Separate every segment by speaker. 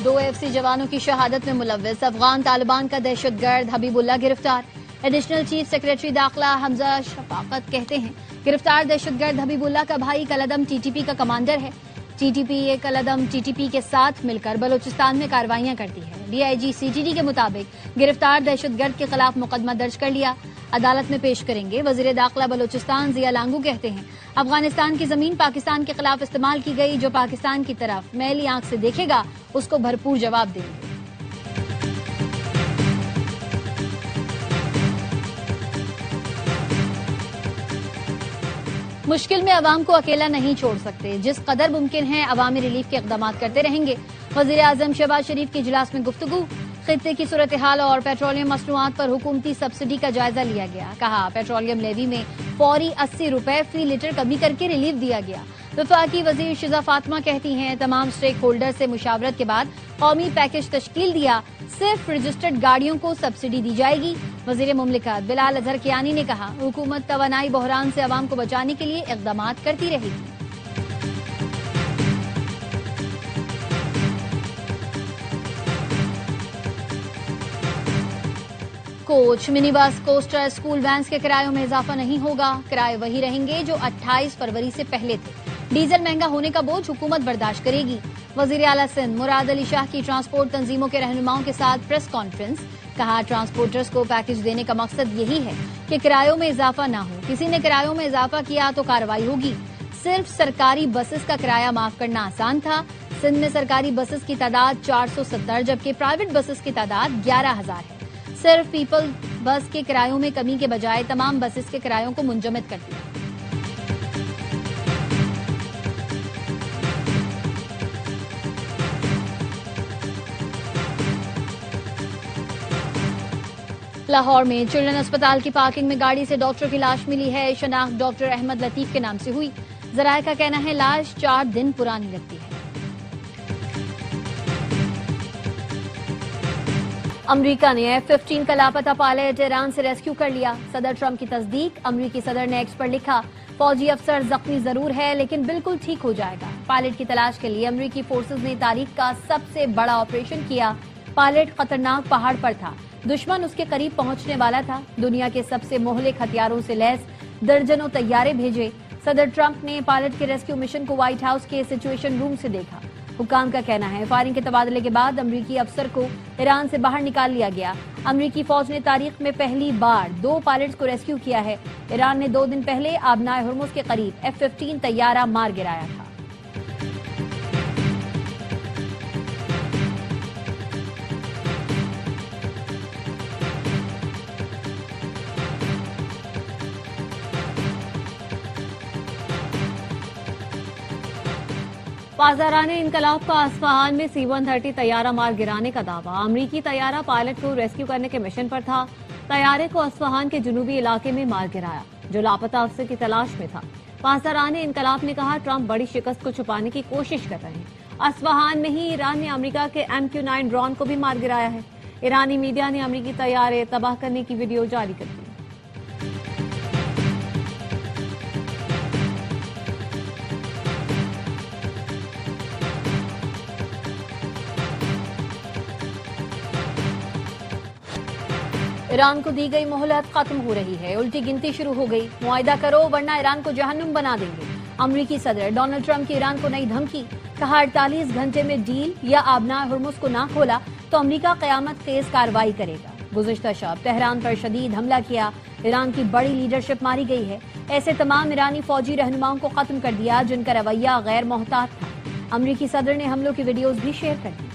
Speaker 1: 2 AFC जवानों की शहादत में मुलव्विस अफगान तालिबान का दहशतगर्द हबीबुल्लाह गिरफ्तार। एडिशनल चीफ सेक्रेटरी दाखिला हमजा शफाकत कहते हैं गिरफ्तार दहशतगर्द हबीबुल्लाह का भाई कलदम टीटीपी का कमांडर है। टीटीपी कलदम टीटीपी के साथ मिलकर बलूचिस्तान में कार्रवाइयां करती है। डीआईजी सीटीडी के मुताबिक गिरफ्तार दहशतगर्द के खिलाफ मुकदमा दर्ज कर लिया, अदालत में पेश करेंगे। वजीर दाखिला बलूचिस्तान जिया लांगू कहते हैं अफगानिस्तान की जमीन पाकिस्तान के खिलाफ इस्तेमाल की गई, जो पाकिस्तान की तरफ मैली आंख से देखेगा उसको भरपूर जवाब देंगे। मुश्किल में अवाम को अकेला नहीं छोड़ सकते, जिस कदर मुमकिन है अवामी रिलीफ के इकदाम करते रहेंगे। वजीर आजम शहबाज शरीफ के इजलास में गुफ्तगू, खित्ते की सूरत हाल और पेट्रोलियम मसनूआत पर हुकूमती सब्सिडी का जायजा लिया गया। कहा पेट्रोलियम लेवी में फौरी 80 रुपए फी लीटर कमी करके रिलीफ दिया गया। वफाकी वजीर शिजा फातिमा कहती हैं तमाम स्टेक होल्डर से मुशावरत के बाद कौमी पैकेज तश्कील दिया, सिर्फ रजिस्टर्ड गाड़ियों को सब्सिडी दी जाएगी। वजीर मुमलिकत बिलाल अजहर कियानी ने कहा हुकूमत तवानाई बहरान से अवाम को बचाने के लिए इकदाम करती रहेगी। Coach, mini bus, coaster, school vans के किरायों में इजाफा नहीं होगा। किराए वही रहेंगे जो 28 फरवरी से पहले थे। डीजल महंगा होने का बोझ हुकूमत बर्दाश्त करेगी। वजीर आला सिंध मुराद अली शाह की ट्रांसपोर्ट तंजीमों के रहनुमाओं के साथ प्रेस कॉन्फ्रेंस। कहा ट्रांसपोर्टर्स को पैकेज देने का मकसद यही है कि किरायों में इजाफा ना हो। किसी ने किरायों में इजाफा किया तो कार्रवाई होगी। सिर्फ सरकारी बसेस का किराया माफ करना आसान था। सिंध में सरकारी बसेस की तादाद 470 जबकि प्राइवेट बसेस की तादाद 11,000 है। सिर्फ पीपल बस के किरायों में कमी के बजाय तमाम बसेस के किरायों को मुंजमद कर दिया। लाहौर में चिल्ड्रन अस्पताल की पार्किंग में गाड़ी से डॉक्टर की लाश मिली है। शनाख्त डॉक्टर अहमद लतीफ के नाम से हुई। जराये का कहना है लाश 4 दिन पुरानी लगती है। अमरीका ने F-15 का लापता पायलट ईरान से रेस्क्यू कर लिया। सदर ट्रंप की तस्दीक। अमरीकी सदर ने एक्स पर लिखा फौजी अफसर जख्मी जरूर है लेकिन बिल्कुल ठीक हो जाएगा। पायलट की तलाश के लिए अमरीकी फोर्सेस ने तारीख का सबसे बड़ा ऑपरेशन किया। पायलट खतरनाक पहाड़ पर था, दुश्मन उसके करीब पहुंचने वाला था। दुनिया के सबसे मोहलिक हथियारों से लैस दर्जनों तैयारे भेजे। सदर ट्रंप ने पायलट के रेस्क्यू मिशन को व्हाइट हाउस के सिचुएशन रूम से देखा। हुकाम का कहना है फायरिंग के तबादले के बाद अमरीकी अफसर को ईरान से बाहर निकाल लिया गया। अमरीकी फौज ने तारीख में पहली बार 2 पायलट्स को रेस्क्यू किया है। ईरान ने 2 दिन पहले आबनाए हुर्मुज के करीब F-15 तैयारा मार गिराया था। पाज़ाराने इनकलाब का अस्फहान में C-130 तैयारा मार गिराने का दावा। अमरीकी तैयारा पायलट को रेस्क्यू करने के मिशन पर था। तैयारे को अस्फहान के जुनूबी इलाके में मार गिराया जो लापता अफसर की तलाश में था। पाज़ाराने इनकलाब ने कहा ट्रंप बड़ी शिकस्त को छुपाने की कोशिश कर रहे हैं। अस्फहान में ही ईरान ने अमेरिका के MQ-9 ड्रोन को भी मार गिराया है। ईरानी मीडिया ने अमरीकी तैयारे तबाह करने की वीडियो जारी कर दी। ईरान को दी गई मोहलत खत्म हो रही है, उल्टी गिनती शुरू हो गई। मुआहिदा करो वरना ईरान को जहन्नुम बना देंगे। अमरीकी सदर डोनाल्ड ट्रंप की ईरान को नई धमकी। कहा 48 घंटे में डील या आबनाए हुर्मुज को ना खोला तो अमरीका कयामत खेज कार्रवाई करेगा। गुज़िश्ता शब तेहरान पर शदीद हमला किया। ईरान की बड़ी लीडरशिप मारी गई है। ऐसे तमाम ईरानी फौजी रहनुमाओं को खत्म कर दिया जिनका रवैया गैर मोहतात था। अमरीकी सदर ने हमलों की वीडियोज भी शेयर कर दी।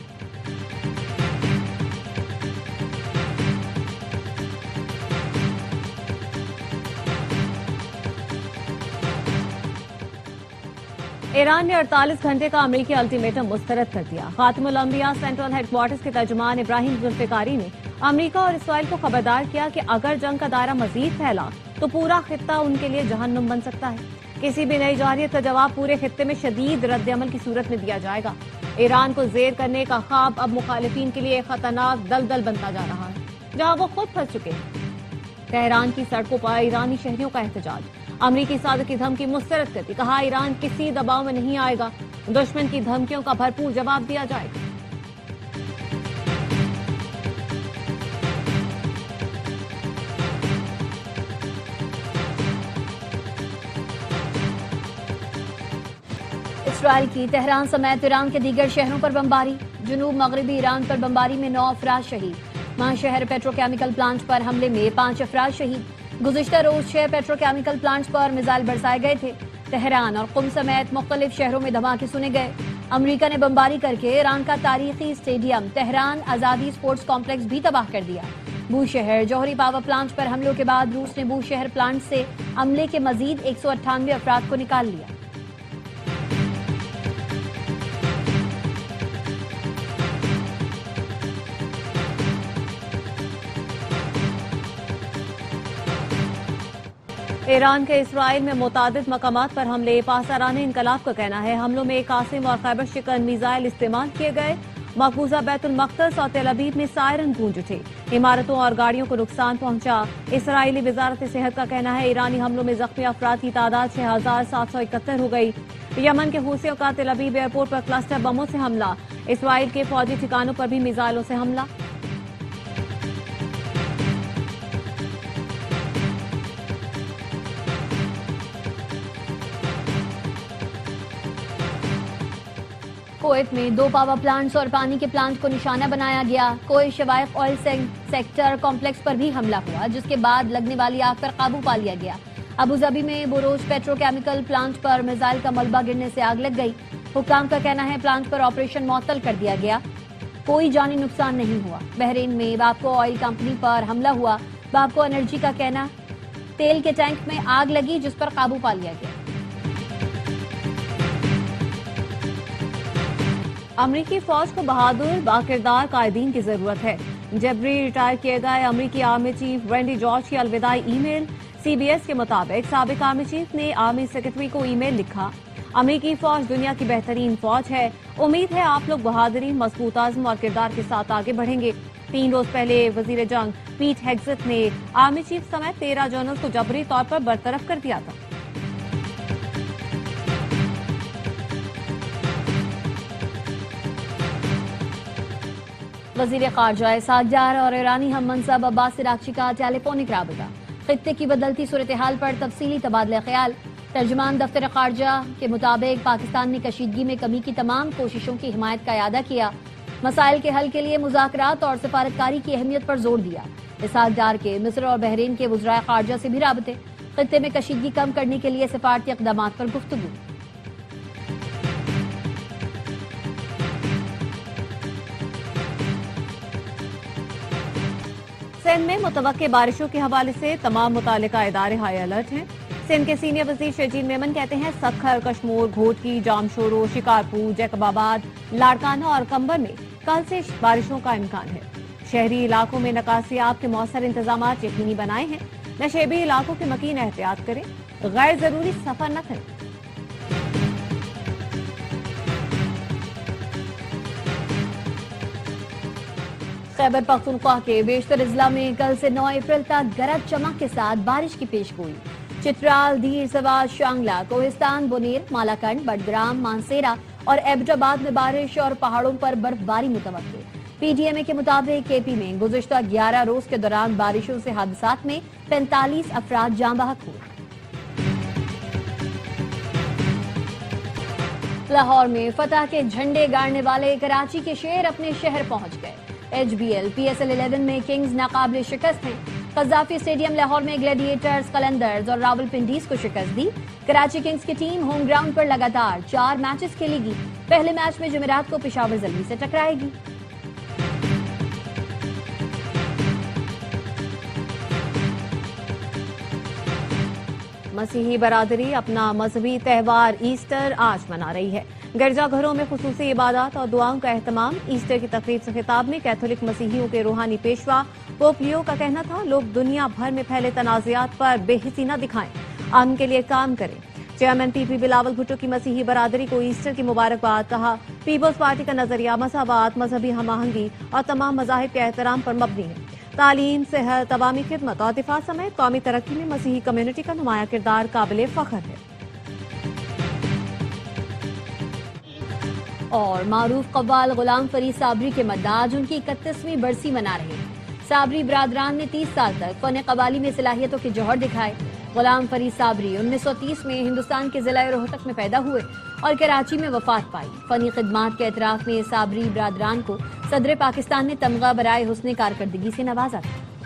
Speaker 1: ईरान ने 48 घंटे का अमेरिकी अल्टीमेटम मुस्तरद कर दिया। खातिमुल अंबिया सेंट्रल हेडक्वार्टर्स के तर्जुमान इब्राहिम जुल्फिकारी ने अमेरिका और इसराइल को खबरदार किया कि अगर जंग का दायरा मजीद फैला तो पूरा खित्ता उनके लिए जहन्नुम बन सकता है। किसी भी नई जारियत का जवाब पूरे खित्ते में शदीद रद्द-ए-अमल की सूरत में दिया जाएगा। ईरान को जेर करने का ख्वाब अब मुखालिफिन के लिए खतरनाक दलदल बनता जा रहा है, जहां वो खुद फंस चुके हैं। तेहरान की सड़कों पर ईरानी शहरियों का एहतजाज। अमरीकी सादर की धमकी मुस्तरद करती। कहा ईरान किसी दबाव में नहीं आएगा, दुश्मन की धमकियों का भरपूर जवाब दिया जाएगा। اسرائیل کی تہران سمیت ایران کے دیگر شہروں پر بمباری، جنوب مغربی ایران پر بمباری میں 9 افراد شہید، ماں شہر پیٹروکیمیکل پلانٹ پر حملے میں 5 افراد شہید، گزشتہ روز 6 پیٹروکیمیکل پلانٹس پر میزائل برسائے گئے تھے، تہران اور قم سمیت مختلف شہروں میں دھماکے سنے گئے، امریکہ نے بمباری کر کے ایران کا تاریخی اسٹیڈیم تہران آزادی اسپورٹس کمپلیکس بھی تباہ کر دیا، بوشہر جوہری پاور پلانٹ پر حملوں کے بعد روس نے بوشہر پلانٹ سے عملے کے مزید 198 افراد کو نکال لیا۔
Speaker 2: ایران کے اسرائیل میں متعدد مقامات پر حملے، پاسداران انقلاب کا کہنا ہے حملوں میں قاسم اور خیبر شکن میزائل استعمال کیے گئے، مقبوضہ بیت المقدس اور تل ابیب میں سائرن گونج اٹھے، عمارتوں اور گاڑیوں کو نقصان پہنچا۔ اسرائیلی وزارت صحت کا کہنا ہے ایرانی حملوں میں زخمی افراد کی تعداد 6771 ہو گئی۔ یمن کے حوثیوں کا تل ابیب ایئرپورٹ پر کلسٹر بموں سے حملہ، اسرائیل کے فوجی ٹھکانوں پر بھی میزائلوں سے حملہ۔
Speaker 1: کویت میں 2 پاور پلانٹس اور پانی کے پلانٹ کو نشانہ بنایا گیا، کویت شوائق آئل سیکٹر کمپلیکس پر بھی حملہ ہوا جس کے بعد لگنے والی آگ پر قابو پا لیا گیا۔ ابوظہبی میں بوروج پیٹروکیمیکل پلانٹ پر میزائل کا ملبہ گرنے سے آگ لگ گئی، حکام کا کہنا ہے پلانٹ پر آپریشن معطل کر دیا گیا، کوئی جانی نقصان نہیں ہوا۔ بحرین میں باپکو آئل کمپنی پر حملہ ہوا، باپکو انرجی کا کہنا تیل کے ٹینک میں آگ لگی جس پر قابو پا لیا گیا۔
Speaker 2: امریکی فوج کو بہادر باکردار قائدین کی ضرورت ہے، جبری ریٹائر کیے گئے امریکی آرمی چیف رینڈی جارج کی الوداعی ای میل۔ سی بی ایس کے مطابق سابق آرمی چیف نے آرمی سیکرٹری کو ای میل لکھا، امریکی فوج دنیا کی بہترین فوج ہے، امید ہے آپ لوگ بہادری، مضبوط عزم اور کردار کے ساتھ آگے بڑھیں گے۔ 3 روز پہلے وزیر جنگ پیٹ ہیگزت نے آرمی چیف سمیت 13 جنرل کو جبری طور پر برطرف کر دیا تھا۔
Speaker 1: وزیر خارجہ اسحاق ڈار اور ایرانی ہم منصب عباس عراقچی کا ٹیلی فونک رابطہ، خطے کی بدلتی صورتحال پر تفصیلی تبادلہ خیال۔ ترجمان دفتر خارجہ کے مطابق پاکستان نے کشیدگی میں کمی کی تمام کوششوں کی حمایت کا اعادہ کیا، مسائل کے حل کے لیے مذاکرات اور سفارتکاری کی اہمیت پر زور دیا۔ اسحاق ڈار کے مصر اور بحرین کے وزرائے خارجہ سے بھی رابطے، خطے میں کشیدگی کم کرنے کے لیے سفارتی اقدامات پر گفتگو۔
Speaker 2: سندھ میں متوقع بارشوں کے حوالے سے تمام متعلقہ ادارے ہائی الرٹ ہیں۔ سندھ کے سینئر وزیر شرجیل میمن کہتے ہیں سکھر، کشمور، گھوٹکی، جامشورو، شکارپور، جیکب آباد، لاڑکانہ اور کمبر میں کل سے بارشوں کا امکان ہے۔ شہری علاقوں میں نکاسی آب کے مؤثر انتظامات یقینی بنائے ہیں، نشیبی علاقوں کے مکین احتیاط کریں، غیر ضروری سفر نہ کریں۔
Speaker 1: خیبر پختونخوا کے بیشتر اضلاع میں کل سے 9 اپریل تک گرج چمک کے ساتھ بارش کی پیشگوئی۔ چترال، دیر، سواس، شانگلہ، کوہستان، بونیر، مالاکنڈ، بٹگرام، مانسیرا اور ایبٹ آباد میں بارش اور پہاڑوں پر برف باری متوقع۔ پی ڈی ایم اے کے مطابق کے پی میں گزشتہ 11 روز کے دوران بارشوں سے حادثات میں 45 افراد جاں بحق ہوئے۔ لاہور میں فتح کے جھنڈے گاڑنے والے کراچی کے شیر اپنے شہر پہنچ گئے۔ H B L P S L 11 میں کنگز ناقابل شکست ہیں، قذافی اسٹیڈیم لاہور میں گلیڈیٹرز، قلندرز اور راول پنڈیز کو شکست دی۔ کراچی کنگز کی ٹیم ہوم گراؤنڈ پر لگاتار 4 میچز کھیلے گی، پہلے میچ میں جمعرات کو پشاور زلمی سے ٹکرائے گی۔
Speaker 2: مسیحی برادری اپنا مذہبی تہوار ایسٹر آج منا رہی ہے۔ گرجا گھروں میں خصوصی عبادات اور دعاؤں کا اہتمام۔ ایسٹر کی تقریب سے خطاب میں کیتھولک مسیحیوں کے روحانی پیشوا پوپ لیو کا کہنا تھا لوگ دنیا بھر میں پھیلے تنازعات پر بے حسی نہ دکھائیں، امن کے لیے کام کریں۔ چیئرمین پی پی بلاول بھٹو کی مسیحی برادری کو ایسٹر کی مبارکباد، کہا پیپلز پارٹی کا نظریہ مساوات، مذہبی ہم آہنگی اور تمام مذاہب کے احترام پر مبنی ہے۔ تعلیم، صحت، عوامی خدمت اور دفاع سمیت قومی ترقی میں مسیحی کمیونٹی کا نمایاں کردار قابل فخر ہے۔
Speaker 1: اور معروف قوال غلام فرید صابری کے مداح آج ان کی 31ویں برسی منا رہے ہیں۔ صابری برادران نے 30 سال تک فن قوالی میں صلاحیتوں کے جوہر دکھائے، غلام فرید صابری 1930 میں ہندوستان کے ضلع روہتک میں پیدا ہوئے اور کراچی میں وفات پائی۔ فنی خدمات کے اعتراف میں صابری برادران کو صدر پاکستان نے تمغہ برائے حسن کارکردگی سے نوازا تھا۔